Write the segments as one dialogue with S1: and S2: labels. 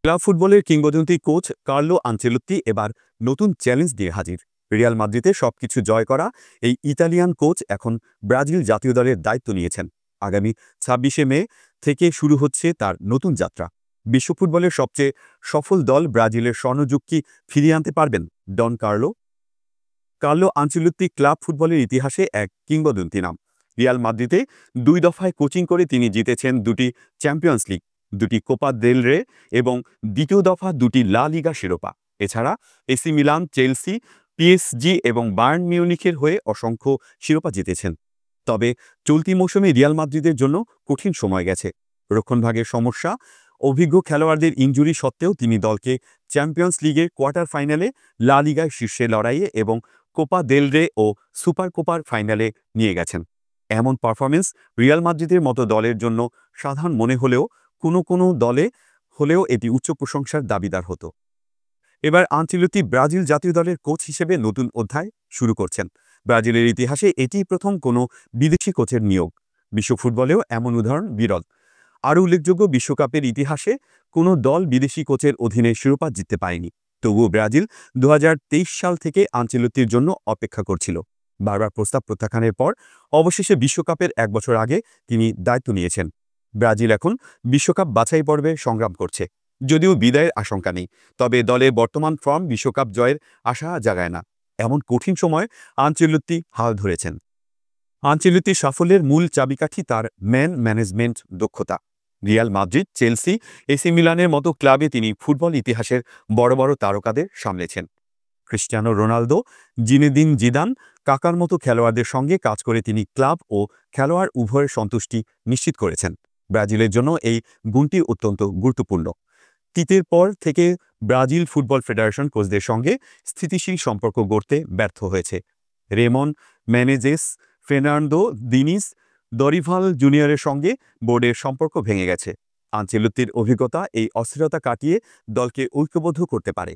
S1: Club ফুটবলের কিংবদন্তি coach Carlo Ancelotti এবার নতুন চ্যালেঞ্জ দিয়ে হাজির। রিয়াল মাদ্রিদে সবকিছু জয় করা এই ইতালিয়ান কোচ এখন ব্রাজিল জাতীয় দলের দায়িত্ব নিয়েছেন। আগামী ২৬শে মে থেকে শুরু হচ্ছে তার নতুন যাত্রা। বিশ্ব ফুটবলের সবচেয়ে সফল দল ব্রাজিলের স্বর্ণযুগ কি ফিরিয়ে আনতে পারবেন Don Carlo? Carlo Ancelotti club ফুটবলের ইতিহাসে এক কিংবদন্তি নাম। রিয়াল মাদ্রিদে ২ দফায় কোচিং করে তিনি জিতেছেন ২টি চ্যাম্পিয়ন্স লিগ, ২টি কোপা দেল রে এবং দ্বিতীয় দফা ২টি লা লিগা শিরোপা। এছাড়া এসি মিলান, চেলসি, পিএসজি এবং বায়ার্ন মিউনিখের হয়ে অসংখ্য শিরোপা জিতেছেন। তবে চলতি মৌসুমে রিয়াল মাদ্রিদের জন্য কঠিন সময় গেছে। রক্ষণভাগের সমস্যা, অভিজ্ঞ খেলোয়াড়দের ইনজুরি সত্ত্বেও তিনি দলকে চ্যাম্পিয়ন্স লিগের কোয়ার্টার ফাইনালে, লা লিগায় শীর্ষে লড়াইয়ে এবং কোপা দেল রে ও সুপার কোপার ফাইনালে নিয়ে গেছেন। এমন পারফরমেন্স রিয়াল মাদ্রিদের মতো দলের জন্য সাধারণ মনে হলেও কোনো দলে হলেও এটি উচ্চ প্রশংসার দাবিদার হতো। এবার আনচেলত্তি ব্রাজিল জাতীয় দলের কোচ হিসেবে নতুন অধ্যায় শুরু করছেন। ব্রাজিলের ইতিহাসে এটিই প্রথম কোনো বিদেশি কোচের নিয়োগ। বিশ্ব ফুটবলেও এমন উদাহরণ বিরল। আরও উল্লেখযোগ্য, বিশ্বকাপের ইতিহাসে কোনো দল বিদেশি কোচের অধীনে শিরোপা জিততে পারেনি। তবুও ব্রাজিল ২০২৩ সাল থেকে আনচেলত্তির জন্য অপেক্ষা করছিল। বারবার প্রস্তাব প্রত্যাখ্যানের পর অবশেষে বিশ্বকাপের ১ বছর আগে তিনি দায়িত্ব নিয়েছেন। ব্রাজিল এখন বিশ্বকাপ বাছাই পর্বে সংগ্রাম করছে। যদিও বিদায়ের আশঙ্কা নেই, তবে দলের বর্তমান ফর্ম বিশ্বকাপ জয়ের আশা জাগায় না। এমন কঠিন সময় আনচেলত্তি হাল ধরেছেন। আনচেলত্তির সাফল্যের মূল চাবিকাঠি তার ম্যান ম্যানেজমেন্ট দক্ষতা। রিয়াল মাদ্রিদ, চেলসি, এসি মিলানের মতো ক্লাবে তিনি ফুটবল ইতিহাসের বড় বড় তারকাদের সামলেছেন। ক্রিস্টিয়ানো রোনালদো, জিনেদিন জিদান, কাকার মতো খেলোয়াড়দের সঙ্গে কাজ করে তিনি ক্লাব ও খেলোয়াড় উভয়ের সন্তুষ্টি নিশ্চিত করেছেন। ব্রাজিলের জন্য এই গুণটি অত্যন্ত গুরুত্বপূর্ণ। তিতের পর থেকে ব্রাজিল ফুটবল ফেডারেশন কোচদের সঙ্গে স্থিতিশীল সম্পর্ক গড়তে ব্যর্থ হয়েছে। রেমন মেনেজেস, ফের্নান্দো দিনিস, দরিভাল জুনিয়রের সঙ্গে বোর্ডের সম্পর্ক ভেঙে গেছে। আনচেলত্তির অভিজ্ঞতা এই অস্থিরতা কাটিয়ে দলকে ঐক্যবদ্ধ করতে পারে।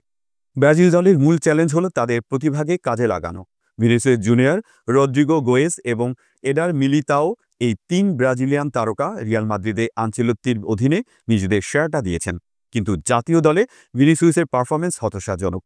S1: ব্রাজিল দলের মূল চ্যালেঞ্জ হল তাদের প্রতিভাকে কাজে লাগানো। ভিনিসিয়াস জুনিয়র, রদ্রিগো গোয়েস এবং এডার মিলিতাও, এই ৩ ব্রাজিলিয়ান তারকা রিয়াল মাদ্রিদে আনচেলত্তির অধীনে নিজেদের সেরাটা দিয়েছেন। কিন্তু জাতীয় দলে ভিনিসিয়াসের পারফরমেন্স হতাশাজনক।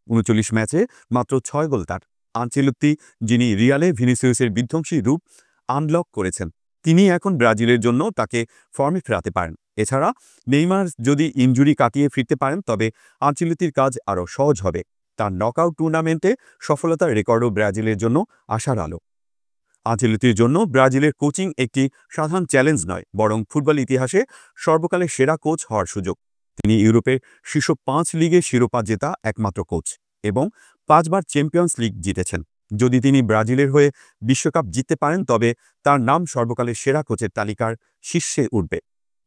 S1: ৩৯ ম্যাচে মাত্র ৬ গোল তার। আনচেলত্তি, যিনি রিয়ালে ভিনিসিয়াসের বিধ্বংসী রূপ আনলক করেছেন, তিনি এখন ব্রাজিলের জন্য তাকে ফর্মে ফেরাতে পারেন। এছাড়া নেইমার যদি ইনজুরি কাটিয়ে ফিরতে পারেন, তবে আনচেলত্তির কাজ আরও সহজ হবে। তার নকআউট টুর্নামেন্টে সফলতার রেকর্ডও ব্রাজিলের জন্য আশার আলো। আনচেলত্তির জন্য ব্রাজিলের কোচিং একটি সাধারণ চ্যালেঞ্জ নয়, বরং ফুটবল ইতিহাসে সর্বকালের সেরা কোচ হওয়ার সুযোগ। তিনি ইউরোপের শীর্ষ ৫ লিগে শিরোপা জেতা একমাত্র কোচ এবং ৫ বার চ্যাম্পিয়ন্স লিগ জিতেছেন। যদি তিনি ব্রাজিলের হয়ে বিশ্বকাপ জিততে পারেন, তবে তার নাম সর্বকালের সেরা কোচের তালিকার শীর্ষে উঠবে।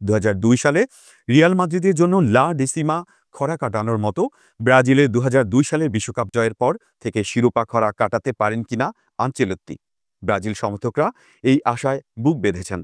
S1: ২০০২ সালে রিয়াল মাদ্রিদের জন্য লা ডিসিমা খরা কাটানোর মতো ব্রাজিলের ২০০২ সালের বিশ্বকাপ জয়ের পর থেকে শিরোপা খরা কাটাতে পারেন কিনা আনচেলত্তি। ব্রাজিল সমর্থকরা এই আশায় বুক বেঁধেছেন।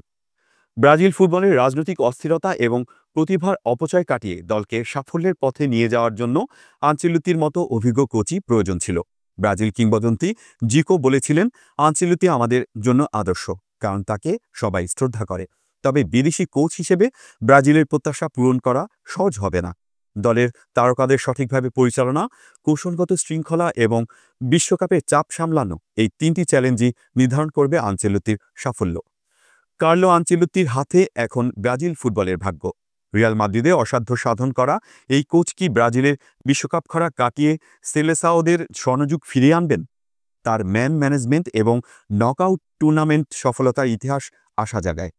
S1: ব্রাজিল ফুটবলের রাজনৈতিক অস্থিরতা এবং প্রতিভার অপচয় কাটিয়ে দলকে সাফল্যের পথে নিয়ে যাওয়ার জন্য আনচেলত্তির মতো অভিজ্ঞ কোচই প্রয়োজন ছিল। ব্রাজিল কিংবদন্তি জিকো বলেছিলেন, আনচেলত্তি আমাদের জন্য আদর্শ, কারণ তাকে সবাই শ্রদ্ধা করে। তবে বিদেশি কোচ হিসেবে ব্রাজিলের প্রত্যাশা পূরণ করা সহজ হবে না। দলের তারকাদের সঠিকভাবে পরিচালনা, কৌশলগত শৃঙ্খলা এবং বিশ্বকাপে চাপ সামলানো, এই ৩টি চ্যালেঞ্জই নির্ধারণ করবে আনচেলত্তির সাফল্য। কার্লো আনচেলত্তির হাতে এখন ব্রাজিল ফুটবলের ভাগ্য। রিয়াল মাদ্রিদে অসাধ্য সাধন করা এই কোচ কি ব্রাজিলের বিশ্বকাপ খরা কাটিয়ে সেলেসাওদের স্বর্ণযুগ ফিরিয়ে আনবেন? তার ম্যান ম্যানেজমেন্ট এবং নকআউট টুর্নামেন্ট সফলতার ইতিহাস আশা জাগায়।